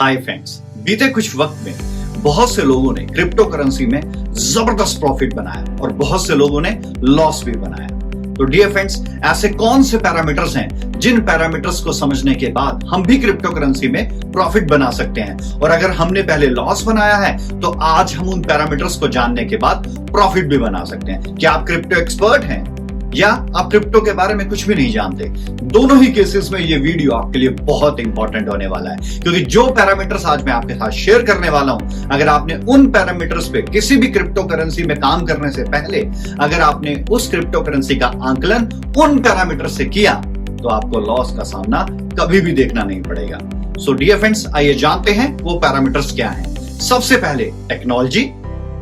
Hi friends, बीते कुछ वक्त में बहुत से लोगों ने क्रिप्टो करेंसी में जबरदस्त प्रॉफिट बनाया और बहुत से लोगों ने लॉस भी बनाया। तो डियर फ्रेंड्स, ऐसे कौन से पैरामीटर्स हैं जिन पैरामीटर्स को समझने के बाद हम भी क्रिप्टो करेंसी में प्रॉफिट बना सकते हैं, और अगर हमने पहले लॉस बनाया है तो आज हम उन पैरामीटर्स को जानने के बाद प्रॉफिट भी बना सकते हैं। क्या आप क्रिप्टो एक्सपर्ट हैं या आप क्रिप्टो के बारे में कुछ भी नहीं जानते? दोनों ही केसेस में ये वीडियो आपके लिए बहुत इंपॉर्टेंट होने वाला है, क्योंकि जो पैरामीटर्स आज मैं आपके साथ शेयर करने वाला हूं, अगर आपने उन पैरामीटर्स पे किसी भी क्रिप्टो करेंसी में काम करने से पहले अगर आपने उस क्रिप्टो करेंसी का आंकलन उन पैरामीटर से किया तो आपको लॉस का सामना कभी भी देखना नहीं पड़ेगा। सो डियर फ्रेंड्स, आइए जानते हैं वो पैरामीटर्स क्या हैं। सबसे पहले टेक्नोलॉजी,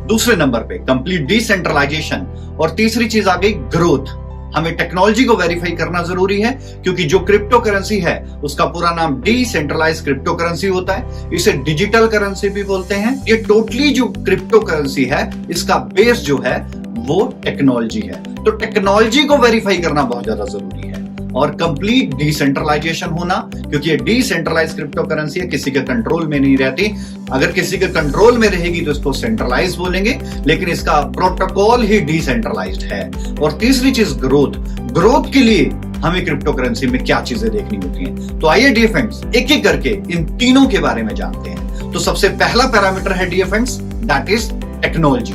दूसरे नंबर पे कंप्लीट डिसेंट्रलाइजेशन, और तीसरी चीज आ गई ग्रोथ। हमें टेक्नोलॉजी को वेरीफाई करना जरूरी है, क्योंकि जो क्रिप्टो करेंसी है उसका पूरा नाम डिसेंट्रलाइज्ड क्रिप्टो करेंसी होता है। इसे डिजिटल करेंसी भी बोलते हैं। ये टोटली जो क्रिप्टो करेंसी है इसका बेस जो है वो टेक्नोलॉजी है। तो टेक्नोलॉजी को वेरीफाई करना बहुत ज्यादा जरूरी है, और कंप्लीट डिसेंट्रलाइजेशन होना, क्योंकि ये डिसेंट्रलाइज क्रिप्टो करेंसी है, किसी के कंट्रोल में नहीं रहती। अगर किसी के कंट्रोल में रहेगी तो इसको सेंट्रलाइज बोलेंगे, लेकिन इसका प्रोटोकॉल ही डिसेंट्रलाइज्ड है। और तीसरी चीज ग्रोथ के लिए हमें क्रिप्टो करेंसी में क्या चीजें देखनी होती हैं। तो आइए डियर फ्रेंड्स, एक एक करके इन तीनों के बारे में जानते हैं। तो सबसे पहला पैरामीटर है dear friends, that is technology.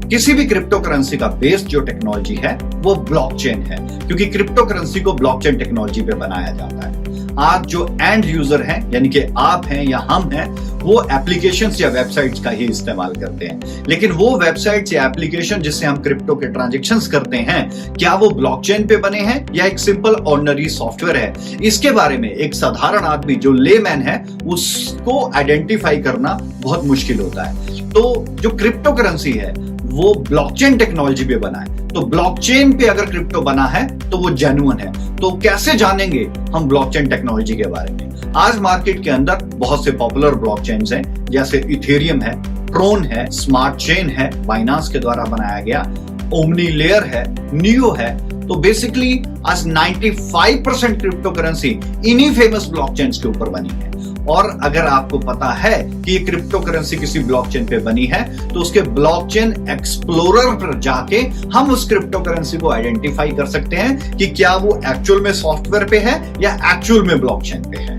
किसी भी क्रिप्टो करेंसी का बेस जो टेक्नोलॉजी है वो ब्लॉकचेन है, क्योंकि क्रिप्टो करेंसी को ब्लॉकचेन टेक्नोलॉजी पे बनाया जाता है। आज जो एंड यूजर हैं, यानी कि आप हैं या हम हैं, वो एप्लीकेशंस या वेबसाइट्स का ही इस्तेमाल करते हैं। लेकिन वो वेबसाइट्स या एप्लीकेशन जिससे हम क्रिप्टो के ट्रांजैक्शंस करते हैं, क्या वो ब्लॉकचेन पे बने हैं या एक सिंपल ऑर्डिनरी सॉफ्टवेयर है? इसके बारे में एक साधारण आदमी जो लेमैन है उसको आइडेंटिफाई करना बहुत मुश्किल होता है। तो जो क्रिप्टो करेंसी है वो ब्लॉकचेन टेक्नोलॉजी पे बना है। तो ब्लॉकचेन पे अगर क्रिप्टो बना है तो वो जेन्युइन है। तो कैसे जानेंगे हम ब्लॉकचेन टेक्नोलॉजी के बारे में? आज मार्केट के अंदर बहुत से पॉपुलर ब्लॉकचेन्स हैं, जैसे इथेरियम है, ट्रोन है, स्मार्ट चेन है, बाइनांस के द्वारा बनाया गया, ओमनी लेयर है, नियो है। तो बेसिकली आज 95% क्रिप्टो करेंसी इन्हीं फेमस ब्लॉकचेन्स के ऊपर बनी है। और अगर आपको पता है कि ये क्रिप्टो करेंसी किसी ब्लॉकचेन पे बनी है तो उसके ब्लॉकचेन एक्सप्लोरर पर जाके हम उस क्रिप्टो करेंसी को आइडेंटिफाई कर सकते हैं कि क्या वो एक्चुअल में सॉफ्टवेयर पे है या एक्चुअल में ब्लॉकचेन पे है।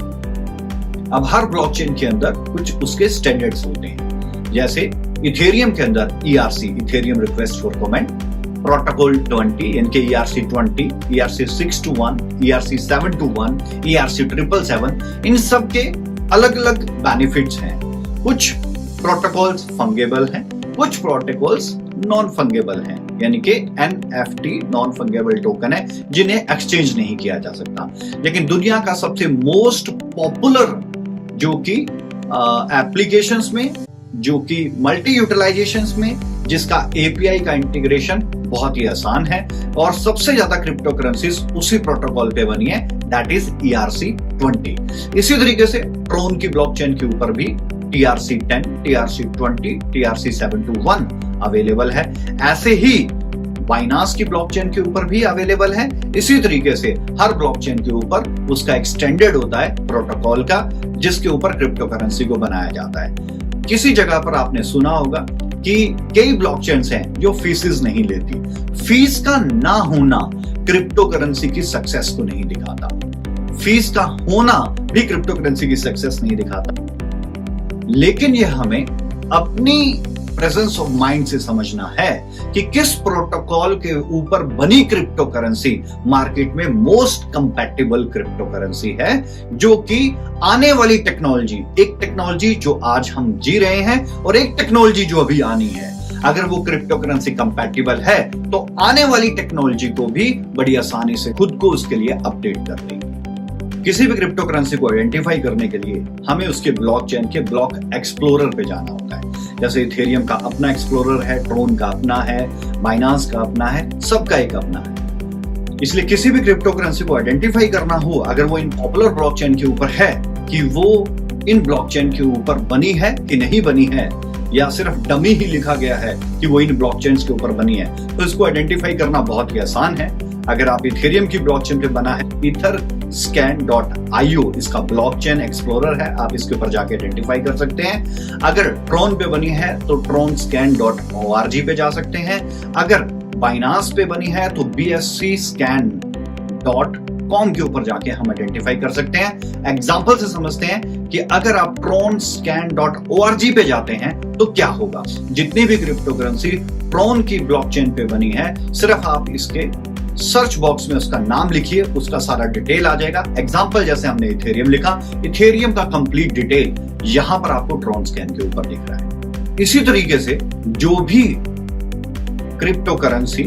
अब हर ब्लॉकचेन के अंदर कुछ उसके स्टैंडर्ड्स होते हैं, जैसे इथेरियम के अंदर ERC, Ethereum request for comment, protocol 20 यानी कि ERC 20, ERC 621, ERC 721, ERC 777, इन सब के अलग अलग बेनिफिट्स हैं। कुछ प्रोटोकॉल्स फंगेबल हैं, कुछ प्रोटोकॉल्स नॉन फंगेबल हैं, यानी कि NFT नॉन फंगेबल टोकन है जिन्हें एक्सचेंज नहीं किया जा सकता। लेकिन दुनिया का सबसे मोस्ट पॉपुलर जो कि एप्लीकेशंस में, जो कि मल्टी यूटिलाइजेशंस में, जिसका API का इंटीग्रेशन बहुत ही आसान है, और सबसे ज्यादा क्रिप्टो करेंसीज उसी प्रोटोकॉल पे बनी है, दैट इज ERC 20। इसी तरीके से ट्रोन की ब्लॉकचेन के ऊपर भी TRC 10, TRC 20, TRC 721 अवेलेबल है। ऐसे ही बाइनांस की ब्लॉकचेन के ऊपर भी अवेलेबल है। इसी तरीके से हर ब्लॉकचेन के ऊपर उसका एक स्टैंडर्ड होता है प्रोटोकॉल का, जिसके ऊपर क्रिप्टो करेंसी को बनाया जाता है। किसी जगह पर आपने सुना होगा कि कई ब्लॉकचेन्स हैं जो फीसेस नहीं लेती। फीस का ना होना क्रिप्टो करेंसी की सक्सेस को नहीं दिखाता। फीस का होना भी क्रिप्टो करेंसी की सक्सेस नहीं दिखाता। लेकिन यह हमें अपनी प्रेजेंस ऑफ माइंड से समझना है कि किस प्रोटोकॉल के ऊपर बनी क्रिप्टो करेंसी मार्केट में मोस्ट कंपैटिबल क्रिप्टो करेंसी है, जो कि आने वाली टेक्नोलॉजी, एक टेक्नोलॉजी जो आज हम जी रहे हैं और एक टेक्नोलॉजी जो अभी आनी है, अगर वो क्रिप्टो करेंसी कंपैटिबल है तो आने वाली टेक्नोलॉजी को भी बड़ी आसानी से खुद को उसके लिए अपडेट कर देगी। किसी भी क्रिप्टो करेंसी को आइडेंटिफाई करने के लिए हमें उसके ब्लॉकचेन के ब्लॉक एक्सप्लोरर पे जाना होता है। जैसे इथेरियम का अपना एक्सप्लोरर है, ट्रोन का अपना है, बाइनांस का अपना है, सबका एक अपना है। इसलिए किसी भी क्रिप्टो करेंसी को आइडेंटिफाई करना हो, अगर वो इन पॉपुलर ब्लॉकचेन के ऊपर है, कि वो इन ब्लॉकचेन के ऊपर बनी है कि नहीं बनी है, या सिर्फ डमी ही लिखा गया है कि वो इन ब्लॉकचेन्स के ऊपर बनी है, तो इसको आइडेंटिफाई करना बहुत ही आसान है। अगर आप इथेरियम की ब्लॉकचेन पे बना है etherscan.io इसका ब्लॉकचेन एक्सप्लोरर है, आप इसके ऊपर जाके आइडेंटिफाई कर सकते हैं। अगर ट्रोन पे बनी है तो tronscan.org पे जा सकते हैं। अगर बाइनांस पे बनी है तो bscscan.com के ऊपर जाके हम आइडेंटिफाई कर सकते हैं। एग्जांपल से समझते हैं कि अगर आप tronscan.org पे जाते हैं तो क्या होगा। जितनी भी क्रिप्टो करेंसी ट्रोन की ब्लॉकचेन पे बनी है, सिर्फ आप इसके सर्च बॉक्स में उसका नाम लिखिए, उसका सारा डिटेल आ जाएगा। एग्जांपल जैसे हमने इथेरियम लिखा, इथेरियम का कंप्लीट डिटेल यहां पर आपको ट्रोनस्कैन के ऊपर दिख रहा है। इसी तरीके से जो भी क्रिप्टो करेंसी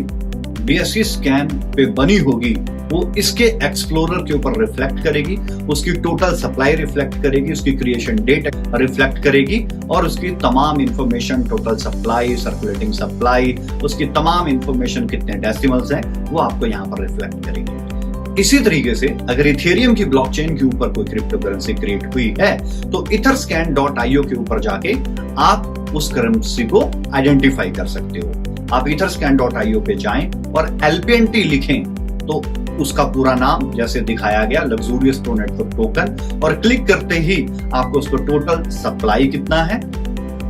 BSC स्कैन पे बनी होगी वो इसके एक्सप्लोरर के ऊपर रिफ्लेक्ट करेगी, उसकी टोटल सप्लाई रिफ्लेक्ट करेगी, उसकी क्रिएशन डेट रिफ्लेक्ट करेगी और उसकी तमाम information, total supply, circulating supply, उसकी तमाम इंफॉर्मेशन कितने डेसिमल्स हैं वो आपको यहाँ पर रिफ्लेक्ट करेगी। इसी तरीके से अगर इथेरियम की ब्लॉकचेन के ऊपर कोई क्रिप्टो करेंसी क्रिएट हुई है तो etherscan.io के ऊपर जाके आप उस करेंसी को आइडेंटिफाई कर सकते हो। आप etherscan.io पे जाएं और LPNT लिखें तो उसका पूरा नाम जैसे दिखाया गया, लग्जूरियस प्रो नेटवर्क टोकन, और क्लिक करते ही आपको उसको टोटल सप्लाई कितना है,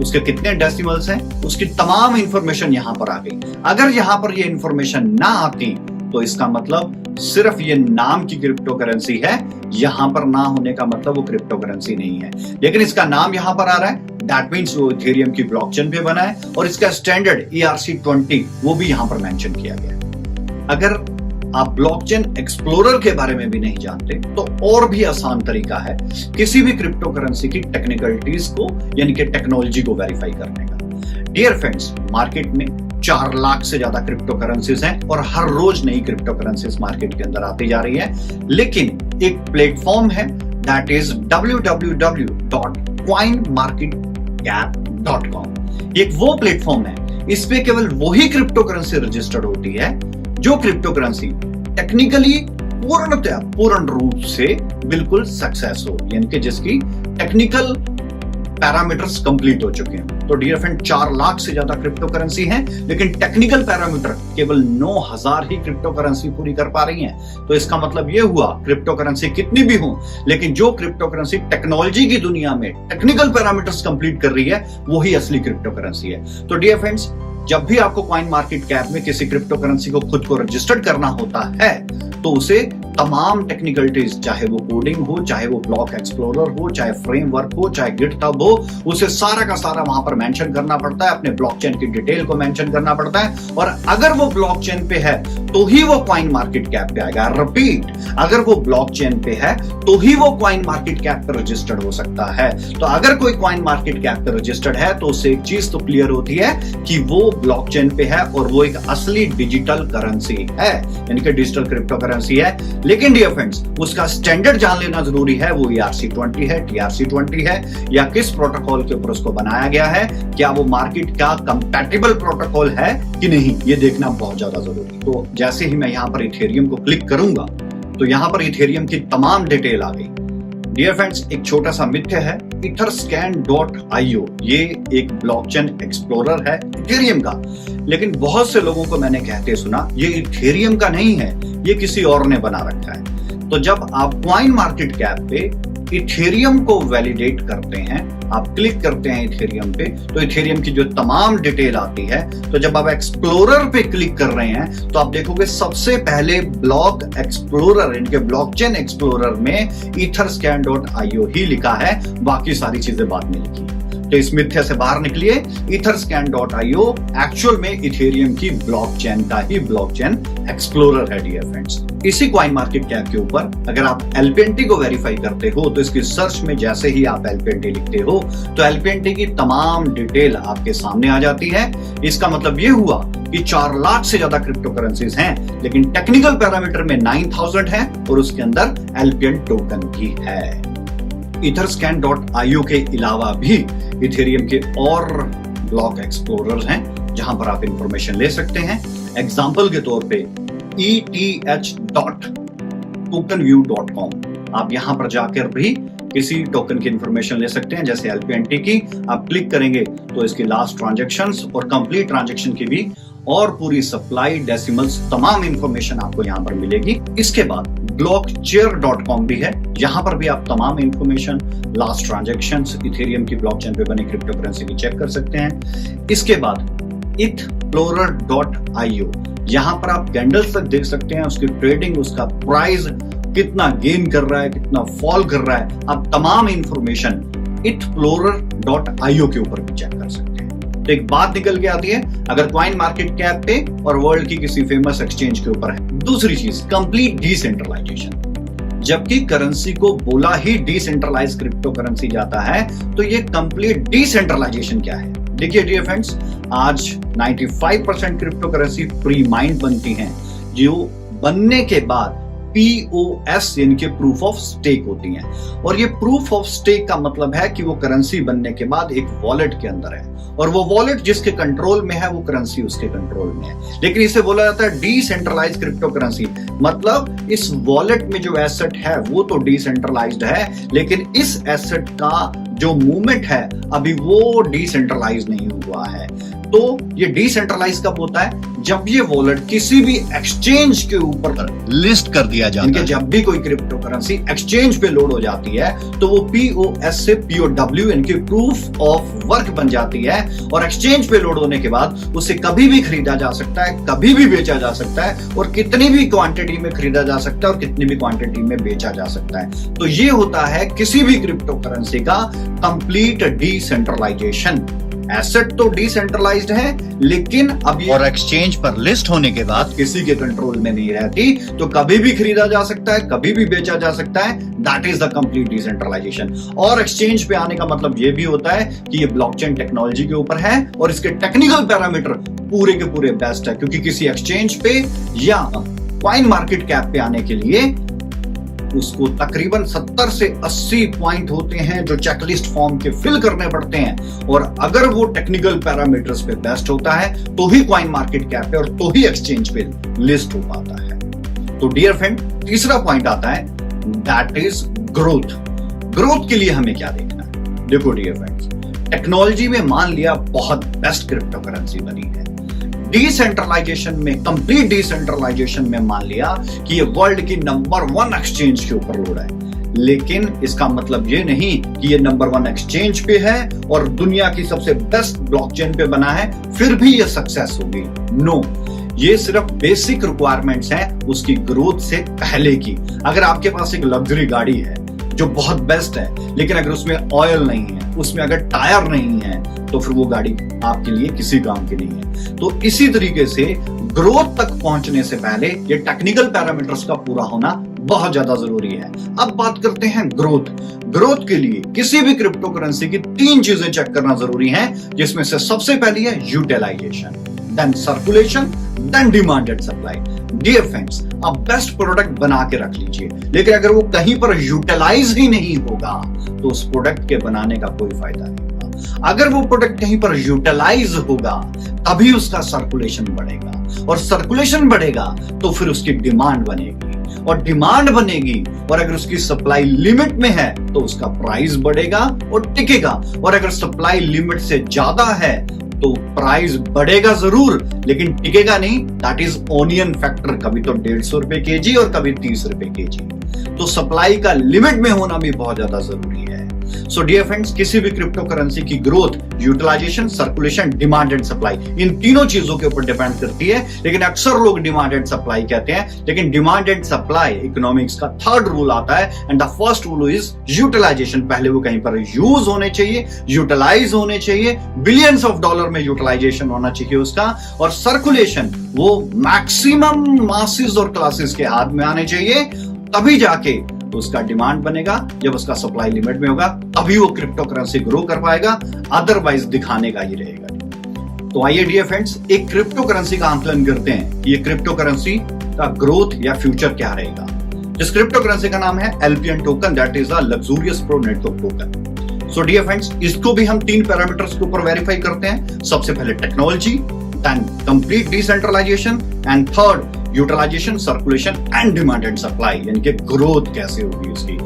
उसके कितने डेसिमल्स हैं, उसकी तमाम इंफॉर्मेशन यहां पर आ गई। अगर यहां पर ये इंफॉर्मेशन ना आती तो इसका मतलब सिर्फ ये नाम की क्रिप्टो करेंसी है, यहां पर ना होने का मतलब वो क्रिप्टो करेंसी नहीं है। लेकिन इसका नाम यहां पर आ रहा है, दैट मींस वो इथेरियम की ब्लॉकचेन पे बना है और इसका स्टैंडर्ड ERC20 वो भी यहां पर मेंशन किया गया है। अगर आप ब्लॉकचेन एक्सप्लोरर के बारे में भी नहीं जानते तो और भी आसान तरीका है किसी भी क्रिप्टो करेंसी की टेक्निकलिटीज को यानी कि टेक्नोलॉजी को वेरीफाई करने का। डियर फ्रेंड्स, मार्केट में 4 लाख से ज्यादा क्रिप्टो करेंसीज हैं और हर रोज नई क्रिप्टो करेंसीज मार्केट के अंदर आती जा रही है। लेकिन एक प्लेटफॉर्म है दैट इज www.coinmarketcap.com। एक वो प्लेटफॉर्म है, इस पे केवल वही क्रिप्टो करेंसी रजिस्टर्ड होती है जो क्रिप्टो करेंसी टेक्निकली पूर्ण रूप से बिल्कुल सक्सेस हो, यानी कि जिसकी टेक्निकल पैरामीटर्स कंप्लीट हो चुके हैं। तो डियर फ्रेंड, 4 लाख से ज्यादा क्रिप्टो करेंसी हैं, लेकिन टेक्निकल पैरामीटर केवल 9000 ही क्रिप्टो करेंसी पूरी कर पा रही हैं। तो इसका मतलब यह हुआ क्रिप्टो करेंसी कितनी भी हो, लेकिन जो क्रिप्टो करेंसी टेक्नोलॉजी की दुनिया में टेक्निकल पैरामीटर्स कंप्लीट कर रही है वही असली क्रिप्टो करेंसी है। तो डियर फ्रेंड्स, जब भी आपको कॉइन मार्केट कैप में किसी क्रिप्टो करेंसी को खुद को रजिस्टर्ड करना होता है तो उसे तमाम टेक्निकलिटीज, चाहे वो कोडिंग हो, चाहे वो ब्लॉक एक्सप्लोरर हो, चाहे फ्रेमवर्क हो, चाहे गिटहब हो, उसे सारा का सारा वहां पर मेंशन करना पड़ता है, अपने ब्लॉकचेन की डिटेल को मेंशन करना पड़ता है। और अगर वो ब्लॉकचेन पे है तो ही वो कॉइन मार्केट कैप पे आएगा। रिपीट, अगर वो ब्लॉकचेन पे है तो ही वो कॉइन मार्केट कैप पे रजिस्टर्ड हो सकता है। तो अगर कोई कॉइन मार्केट कैप पे रजिस्टर्ड है तो उससे एक चीज तो क्लियर होती है कि वो ब्लॉकचेन पे है और वो एक असली डिजिटल करेंसी है, यानी कि डिजिटल क्रिप्टो करेंसी है। लेकिन डियर फ्रेंड्स, उसका स्टैंडर्ड जान लेना जरूरी है, वो ERC20 है, TRC20 है, या किस प्रोटोकॉल के ऊपर उसको बनाया गया है, क्या वो मार्केट का कंपैटिबल प्रोटोकॉल है कि नहीं, ये देखना बहुत ज्यादा जरूरी। तो जैसे ही मैं यहां पर इथेरियम को क्लिक करूंगा तो यहां पर इथेरियम की तमाम डिटेल आ गई। डियर फ्रेंड्स, एक छोटा सा मिथ्य है, etherscan.io ये एक ब्लॉकचेन एक्सप्लोरर है इथेरियम का, लेकिन बहुत से लोगों को मैंने कहते सुना ये इथेरियम का नहीं है, ये किसी और ने बना रखा है। तो जब आप कॉइन मार्केट कैप पे इथेरियम को वैलिडेट करते हैं, आप क्लिक करते हैं इथेरियम पे, तो इथेरियम की जो तमाम डिटेल आती है, तो जब आप एक्सप्लोरर पे क्लिक कर रहे हैं तो आप देखोगे सबसे पहले ब्लॉक एक्सप्लोरर, इनके ब्लॉकचेन एक्सप्लोरर में etherscan.io ही लिखा है, बाकी सारी चीजें बाद में लिखी। तो इस मिथ्या से बाहर निकलिए, etherscan.io एक्चुअल में इथेरियम की ब्लॉकचेन का ही ब्लॉकचेन एक्सप्लोरर है। डियर फ्रेंड्स, इसी कॉइन मार्केट कैप के ऊपर अगर आप LPNT को वेरीफाई करते हो तो इसकी सर्च में जैसे ही आप LPNT लिखते हो तो LPNT की तमाम डिटेल आपके सामने आ जाती है। इसका मतलब यह हुआ कि 4 लाख से ज्यादा क्रिप्टो करेंसीज हैं, लेकिन टेक्निकल पैरामीटर में 9000 है और उसके अंदर LPN टोकन भी है। etherscan.io के अलावा भी इथेरियम के और ब्लॉक एक्सप्लोरर हैं जहां पर आप इंफॉर्मेशन ले सकते हैं। एग्जांपल के तौर पे ETH.tokenview.com, आप यहां पर जाकर भी किसी टोकन की इंफॉर्मेशन ले सकते हैं, जैसे LPNT की। आप क्लिक करेंगे तो इसकी लास्ट ट्रांजैक्शंस और कंप्लीट ट्रांजैक्शन की भी और पूरी सप्लाई डेसिमल्स तमाम इंफॉर्मेशन आपको यहाँ पर मिलेगी। इसके बाद blockchair.com भी है, यहाँ पर भी आप तमाम इंफॉर्मेशन, लास्ट ट्रांजैक्शंस, इथेरियम की ब्लॉकचेन पे बने क्रिप्टो करेंसी की चेक कर सकते हैं। इसके बाद ethplorer.io, यहाँ पर आप कैंडल्स तक देख सकते हैं, उसकी ट्रेडिंग, उसका प्राइस कितना गेन कर रहा है, कितना फॉल कर रहा है, आप तमाम इंफॉर्मेशन ethplorer.io के ऊपर भी चेक कर सकते हैं। तो एक बात निकल के आती है, अगर कॉइन मार्केट कैप पे और वर्ल्ड की किसी फेमस एक्सचेंज के ऊपर है। दूसरी चीज, कंप्लीट डिसेंट्रलाइजेशन। जबकि करेंसी को बोला ही डिसेंट्रलाइज क्रिप्टो करेंसी जाता है, तो ये कंप्लीट डिसेंट्रलाइजेशन क्या है? देखिए डियर फ्रेंड्स, आज 95% क्रिप्टो करेंसी प्री माइंड बनती हैं, जो बनने के बाद POS यानी कि प्रूफ ऑफ स्टेक होती हैं। और ये प्रूफ ऑफ स्टेक का मतलब है कि वो करेंसी बनने के बाद एक वॉलेट के अंदर है, और वो वॉलेट जिसके कंट्रोल में है वो करेंसी उसके कंट्रोल में है। लेकिन इसे बोला जाता है डिसेंट्रलाइज क्रिप्टो करेंसी, मतलब इस वॉलेट में जो एसेट है वो तो डिसेंट्रलाइज्ड है, लेकिन इस एसेट का जो मूवमेंट है अभी वो डिसेंट्रलाइज नहीं हुआ है। तो ये डिसेंट्रलाइज कब होता है? जब ये वॉलेट किसी भी एक्सचेंज के ऊपर लिस्ट कर दिया जाता है। जब भी कोई क्रिप्टो करेंसी एक्सचेंज पे लोड हो जाती है तो वो POS से POW यानी कि प्रूफ ऑफ वर्क बन जाती है, और एक्सचेंज पे लोड होने के बाद उसे कभी भी खरीदा जा सकता है, कभी भी बेचा जा सकता है, और कितनी भी क्वांटिटी में खरीदा जा सकता है और कितनी भी क्वांटिटी में बेचा जा सकता है। तो ये होता है किसी भी क्रिप्टो करेंसी का कंप्लीट डिसेंट्रलाइजेशन। एसेट तो डिसेंट्रलाइज्ड है, लेकिन अब और एक्सचेंज पर लिस्ट होने के बाद किसी के कंट्रोल में नहीं रहती, तो कभी भी खरीदा जा सकता है, कभी भी बेचा जा सकता है। That is the complete decentralisation. और एक्सचेंज पे आने का मतलब ये भी होता है कि ये ब्लॉकचेन टेक्नोलॉजी के ऊपर है, और इसके टेक्निकल पैरामीटर पूरे के पूरे बेस्ट है, क्योंकि किसी एक्सचेंज पे या कॉइन मार्केट कैप पे आने के लिए उसको तकरीबन 70 से 80 पॉइंट होते हैं जो चेकलिस्ट फॉर्म के फिल करने पड़ते हैं, और अगर वो टेक्निकल पैरामीटर्स पे बेस्ट होता है तो ही कॉइन मार्केट कैप पे और तो ही एक्सचेंज पे लिस्ट हो पाता है। तो डियर फ्रेंड, तीसरा पॉइंट आता है, दैट इज ग्रोथ। ग्रोथ के लिए हमें क्या देखना है? देखो डियर फ्रेंड्स, टेक्नोलॉजी में मान लिया बहुत बेस्ट क्रिप्टो करेंसी बनी है, डिसेंट्रलाइजेशन में, कंप्लीट डिसेंट्रलाइजेशन में मान लिया कि ये वर्ल्ड की नंबर 1 एक्सचेंज के ऊपर लोड है, लेकिन इसका मतलब ये नहीं कि ये नंबर 1 एक्सचेंज पे है और दुनिया की सबसे बेस्ट ब्लॉकचेन पे बना है फिर भी ये सक्सेस होगी। नो, ये सिर्फ बेसिक रिक्वायरमेंट्स हैं उसकी ग्रोथ से पहले की। अगर आपके पास एक लग्जरी गाड़ी है जो बहुत बेस्ट है, लेकिन अगर उसमें ऑयल नहीं है, उसमें अगर टायर नहीं है, तो फिर वो गाड़ी आपके लिए किसी काम की नहीं है। तो इसी तरीके से ग्रोथ तक पहुंचने से पहले ये टेक्निकल पैरामीटर्स का पूरा होना बहुत ज्यादा जरूरी है। अब बात करते हैं ग्रोथ। ग्रोथ के लिए किसी भी क्रिप्टो करेंसी की 3 चीजें चेक करना जरूरी है, जिसमें से सबसे पहली है utilisation, then circulation, then demand and supply. Dear friends, आप बेस्ट प्रोडक्ट बना के रख लीजिए, लेकिन अगर वो कहीं पर यूटिलाइज ही नहीं होगा तो उस प्रोडक्ट के बनाने का कोई फायदा नहीं होगा। अगर वो प्रोडक्ट कहीं पर यूटिलाइज होगा तभी उसका सर्कुलेशन बढ़ेगा, और सर्कुलेशन बढ़ेगा तो फिर उसकी डिमांड बनेगी, और डिमांड बनेगी और अगर उसकी सप्लाई लिमिट में है तो उसका प्राइस बढ़ेगा और टिकेगा, और अगर सप्लाई लिमिट से ज्यादा है तो प्राइस बढ़ेगा जरूर लेकिन टिकेगा नहीं। दैट इज ओनियन फैक्टर, कभी तो 150 रुपए केजी और कभी 30 रुपए केजी। तो सप्लाई का लिमिट में होना भी बहुत ज्यादा जरूरी है। सो डियर फ्रेंड्स, किसी भी क्रिप्टो करेंसी की growth utilisation, circulation, demand and supply, इन तीनों चीजों के ऊपर डिपेंड करती है। लेकिन अक्सर लोग डिमांड एंड सप्लाई कहते हैं, लेकिन डिमांड एंड सप्लाई इकोनॉमिक्स का 3rd रूल आता है, and the first rule is utilisation. पहले वो कहीं पर यूज होने चाहिए, यूटिलाइज होने चाहिए, बिलियंस ऑफ डॉलर में यूटिलाइजेशन होना चाहिए उसका, और सर्कुलेशन वो मैक्सिमम मासेस और क्लासेस के हाथ में आने चाहिए, तभी जाके तो उसका डिमांड बनेगा। जब उसका सप्लाई लिमिट में होगा तभी वो क्रिप्टो करेंसी ग्रो कर पाएगा, अदरवाइज दिखाने का ही रहेगा। तो आइए डियर फ्रेंड्स, एक क्रिप्टो करेंसी का आंकलन करते हैं कि ये क्रिप्टो करेंसी का ग्रोथ या फ्यूचर क्या रहेगा। जिस क्रिप्टो करेंसी का नाम है LPN token, that is a luxurious pro network token. So dear friends, इसको भी हम 3 पैरामीटर्स के ऊपर वेरीफाई करते हैं। सबसे पहले technology, then complete decentralisation, and 3rd utilisation, circulation and demand and supply, यानी कि ग्रोथ कैसे होगी उसकी।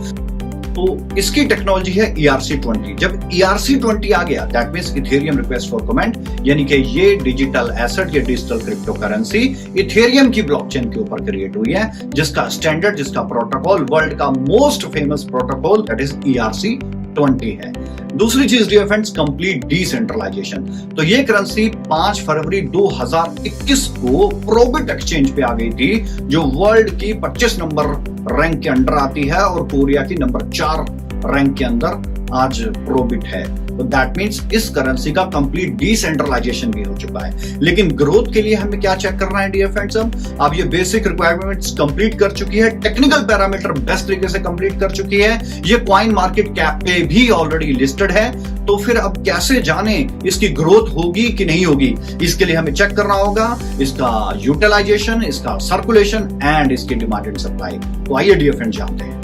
तो इसकी टेक्नोलॉजी है ERC-20। जब ERC-20 आ गया, that means Ethereum request for comment, यानी कि ये डिजिटल एसेट या डिजिटल क्रिप्टो करेंसी इथेरियम की ब्लॉकचेन के ऊपर क्रिएट हुई है, जिसका स्टैंडर्ड, जिसका प्रोटोकॉल वर्ल्ड का most famous protocol that is ERC-20 है। दूसरी चीज डियर फ्रेंड्स, कंप्लीट डिसेंट्रलाइजेशन। तो ये करेंसी 5 फरवरी 2021 को प्रोबिट एक्सचेंज पे आ गई थी, जो वर्ल्ड की 25 नंबर रैंक के अंडर आती है और कोरिया की नंबर 4 रैंक के अंदर आज प्रोबिट है। तो दैट मींस इस करेंसी का कंप्लीट डिसेंट्रलाइजेशन भी हो चुका है। लेकिन ग्रोथ के लिए हमें क्या चेक करना है डियर फ्रेंड्स? अब ये बेसिक रिक्वायरमेंट्स कंप्लीट कर चुकी है, टेक्निकल पैरामीटर बेस्ट तरीके से कंप्लीट कर चुकी है, ये कॉइन मार्केट कैप पे भी ऑलरेडी लिस्टेड है। तो फिर अब कैसे जाने इसकी ग्रोथ होगी कि नहीं होगी? इसके लिए हमें चेक करना होगा इसका यूटिलाइजेशन, इसका सर्कुलेशन एंड इसकी डिमांड एंड सप्लाई। तो आइए डियर फ्रेंड्स जानते हैं।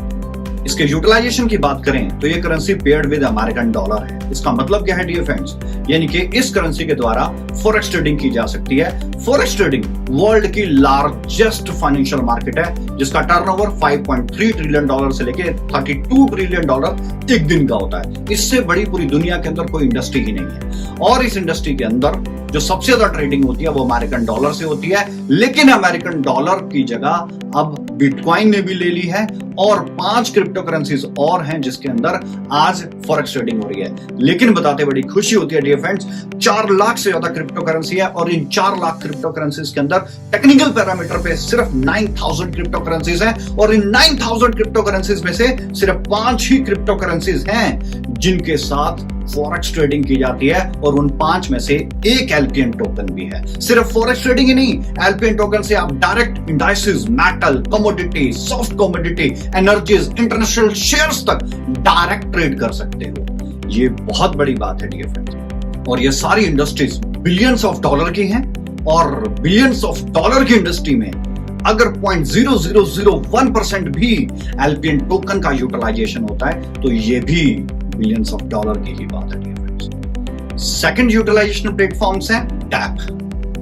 इसके यूटिलाइजेशन की बात करें तो ये currency paired with American dollar है। इसका मतलब क्या है डियर फ्रेंड्स? यानी कि इस करेंसी के द्वारा फॉरेक्स ट्रेडिंग की जा सकती है। फॉरेक्स ट्रेडिंग वर्ल्ड की लार्जेस्ट फाइनेंशियल मार्केट है, जिसका टर्नओवर 5.3 ट्रिलियन डॉलर से लेके 32 ट्रिलियन डॉलर एक दिन का होता है। इससे बड़ी पूरी दुनिया के अंदर कोई इंडस्ट्री ही नहीं है। और इस इंडस्ट्री के अंदर जो सबसे ज्यादा ट्रेडिंग होती है वो अमेरिकन डॉलर से होती है। लेकिन अमेरिकन डॉलर की जगह अब बिटकॉइन ने भी ले ली है और 5 क्रिप्टो करेंसीज और हैं जिसके अंदर आज फॉरेक्स ट्रेडिंग हो रही है। लेकिन बताते बड़ी खुशी होती है डियर फ्रेंड्स, 4 लाख से ज्यादा क्रिप्टो करेंसी है और इन 4 लाख क्रिप्टो करेंसीज के अंदर टेक्निकल पैरामीटर पे सिर्फ 9000 क्रिप्टो करेंसीज हैं और इन 9000 क्रिप्टो करेंसीज में से सिर्फ 5 ही क्रिप्टो करेंसीज हैं जिनके साथ फॉरेक्स ट्रेडिंग की जाती है और उन 5 में से एक एलपीएन टोकन भी है। सिर्फ फॉरेक्स ट्रेडिंग ही नहीं, एलपीएन टोकन से आप direct indices, metal, commodity, soft commodity, energies, international shares तक डायरेक्ट ट्रेड कर सकते हो। ये बहुत बड़ी बात है डियर फ्रेंड्स। और ये सारी इंडस्ट्रीज बिलियंस ऑफ डॉलर की हैं और बिलियंस ऑफ डॉलर की इंडस्ट्री में अगर 0.0001% भी एलपीएन टोकन का यूटिलाइजेशन होता है तो ये भी बिलियंस ऑफ डॉलर की ही बात है dear friends. Second utilisation platforms है DApp,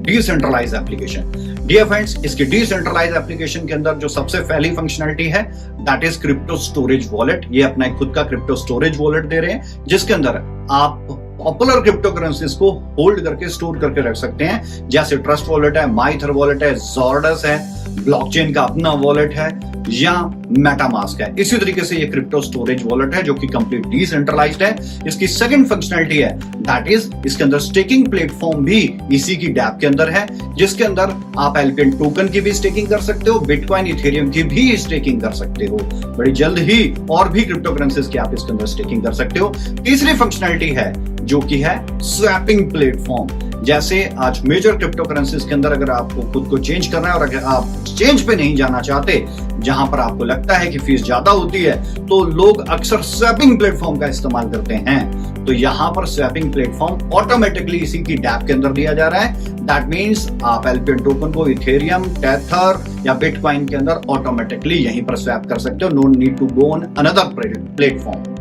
decentralised application. Dear friends, इसकी डिसेंट्रलाइज्ड एप्लीकेशन के अंदर जो सबसे पहली फंक्शनलिटी है that is crypto storage wallet. ये अपना एक खुद का क्रिप्टो स्टोरेज वॉलेट दे रहे हैं जिसके अंदर आप पॉपुलर क्रिप्टो करेंसीज को होल्ड करके स्टोर करके रख सकते हैं, जैसे ट्रस्ट वॉलेट है, माइथर वॉलेट है, जॉर्डस है, ब्लॉकचेन का अपना वॉलेट है या मेटामास्क है। इसी तरीके से ये क्रिप्टो स्टोरेज वॉलेट है जो कि कंप्लीट डिसेंट्रलाइज्ड है। इसकी सेकंड फंक्शनलिटी है दैट इज इसके अंदर स्टेकिंग प्लेटफॉर्म भी इसी की डैप के अंदर है, जिसके अंदर आप एलपीएन टोकन की भी स्टेकिंग कर सकते हो, बिटकॉइन, इथेरियम की भी स्टेकिंग कर सकते हो। बड़ी जल्द ही और भी क्रिप्टो करेंसीज की आप इसके अंदर स्टेकिंग कर सकते हो। तीसरी फंक्शनलिटी है जो कि है स्वैपिंग प्लेटफॉर्म। जैसे आज मेजर क्रिप्टो करेंसीज के अंदर अगर आपको खुद को चेंज करना है और अगर आप चेंज पे नहीं जाना चाहते, जहां पर आपको लगता है कि फीस ज्यादा होती है, तो लोग अक्सर स्वैपिंग प्लेटफॉर्म का इस्तेमाल करते हैं। तो यहां पर स्वैपिंग प्लेटफॉर्म ऑटोमेटिकली इसी की डैप के अंदर दिया जा रहा है। दैट मींस आप एलपीएन टोकन को इथेरियम, टेथर या बिटकॉइन के अंदर ऑटोमेटिकली यहीं पर स्वैप कर सकते हो, no need to go on another platform.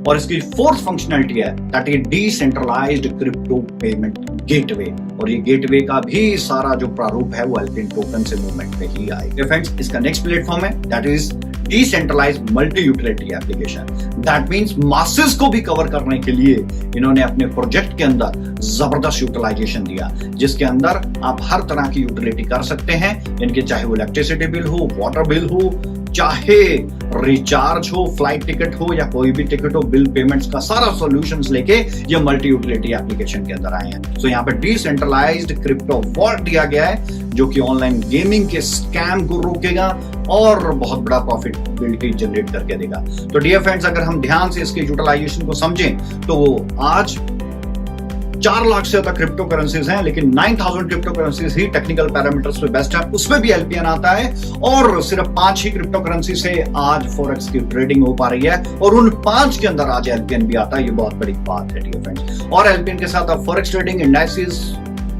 और इसकी फोर्थ फंक्शनलिटी है that is decentralised crypto payment gateway. और ये गेटवे का भी सारा जो प्रारूप है वो एलपीएन टोकन से मूवमेंट पे ही आएगा। फ्रेंड्स, इसका नेक्स्ट प्लेटफॉर्म है that is decentralised multi utility application. That means masses को भी कवर करने के लिए इन्होंने अपने प्रोजेक्ट के अंदर जबरदस्त यूटिलाइजेशन दिया, जिसके अंदर आप हर तरह की यूटिलिटी कर सकते हैं, इनके चाहे वो इलेक्ट्रिसिटी बिल हो, वाटर बिल हो, चाहे रिचार्ज हो, फ्लाइट टिकट हो या कोई भी टिकट हो, बिल पेमेंट्स का सारा सॉल्यूशंस लेके ये मल्टी यूटिलिटी एप्लीकेशन के अंदर आए हैं। तो यहाँ पे डिसेंट्रलाइज्ड क्रिप्टो वॉलेट दिया गया है जो कि ऑनलाइन गेमिंग के स्कैम को रोकेगा और बहुत बड़ा प्रॉफिटेबिलिटी जनरेट करके देगा। तो डियर फ्रेंड्स, अगर हम ध्यान से इसके यूटिलाइजेशन को समझें तो आज 4 लाख से ज्यादा क्रिप्टो करेंसीज हैं, लेकिन 9000 क्रिप्टो करेंसीज ही टेक्निकल पैरामीटर्स पे बेस्ट है, उसमें भी एलपीएन आता है और सिर्फ 5 ही क्रिप्टो करेंसी से आज फॉरेक्स की ट्रेडिंग हो पा रही है और उन 5 के अंदर आज एलपीएन भी आता है। ये बहुत बड़ी बात है डियर फ्रेंड्स। और एलपीएन के साथ आप forex trading, indices,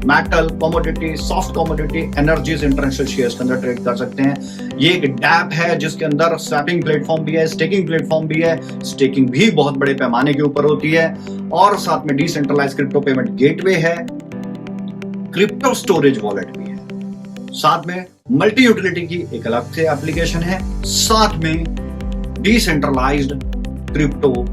metal, commodity, soft commodity, energies, international shares के अंदर ट्रेड कर सकते हैं। ये एक डैप है जिसके अंदर स्वैपिंग प्लेटफॉर्म भी है, स्टेकिंग प्लेटफॉर्म भी है। स्टेकिंग भी बहुत बड़े पैमाने के ऊपर होती है और साथ में डिसेंट्रलाइज्ड क्रिप्टो पेमेंट गेटवे है, क्रिप्टो स्टोरेज वॉलेट भी है, साथ में मल्टी यूटिलिटी की एक अलग से एप्लीकेशन है, साथ में डिसेंट्रलाइज्ड क्रिप्टो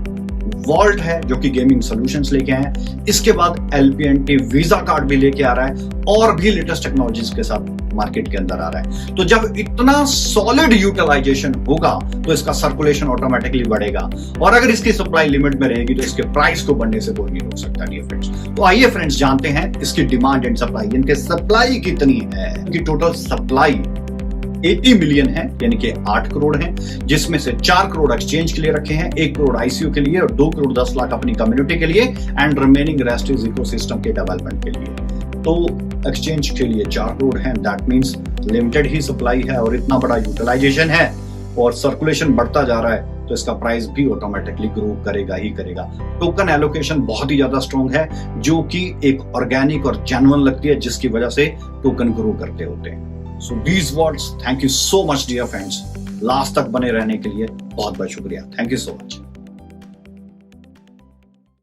वॉल्ट है जो कि गेमिंग सॉल्यूशंस लेके आए हैं। इसके बाद LPNT वीजा कार्ड भी लेके आ रहा है और भी लेटेस्ट टेक्नोलॉजीज के साथ मार्केट के अंदर आ रहा है। तो जब इतना सॉलिड यूटिलाइजेशन होगा तो इसका सर्कुलेशन ऑटोमेटिकली बढ़ेगा, और अगर इसकी सप्लाई लिमिट में रहेगी तो इसके प्राइस को बढ़ने से कोई नहीं रोक सकता डियर फ्रेंड्स। तो आइए फ्रेंड्स जानते हैं इसकी डिमांड एंड सप्लाई, इनके सप्लाई कितनी है। इनकी टोटल सप्लाई 80 मिलियन है, यानी कि 8 करोड़ है, जिसमें से 4 करोड़ एक्सचेंज के लिए रखे हैं, 1 करोड़ ICO के लिए और 2 करोड़ 10 लाख अपनी कम्युनिटी के लिए and remaining rest is ecosystem के डेवलपमेंट के लिए। तो एक्सचेंज के लिए 4 करोड़ है, that means limited he supply है और इतना बड़ा यूटिलाइजेशन है और सर्कुलेशन बढ़ता जा रहा है तो इसका प्राइस भी ऑटोमेटिकली ग्रो करेगा ही करेगा। टोकन एलोकेशन बहुत ही ज्यादा स्ट्रॉन्ग है जो कि एक ऑर्गेनिक और जेन्युइन लगती है, जिसकी वजह से टोकन ग्रो करते होते हैं। So these words, thank you so much dear friends. Last तक बने रहने के लिए बहुत बहुत शुक्रिया। Thank you so much.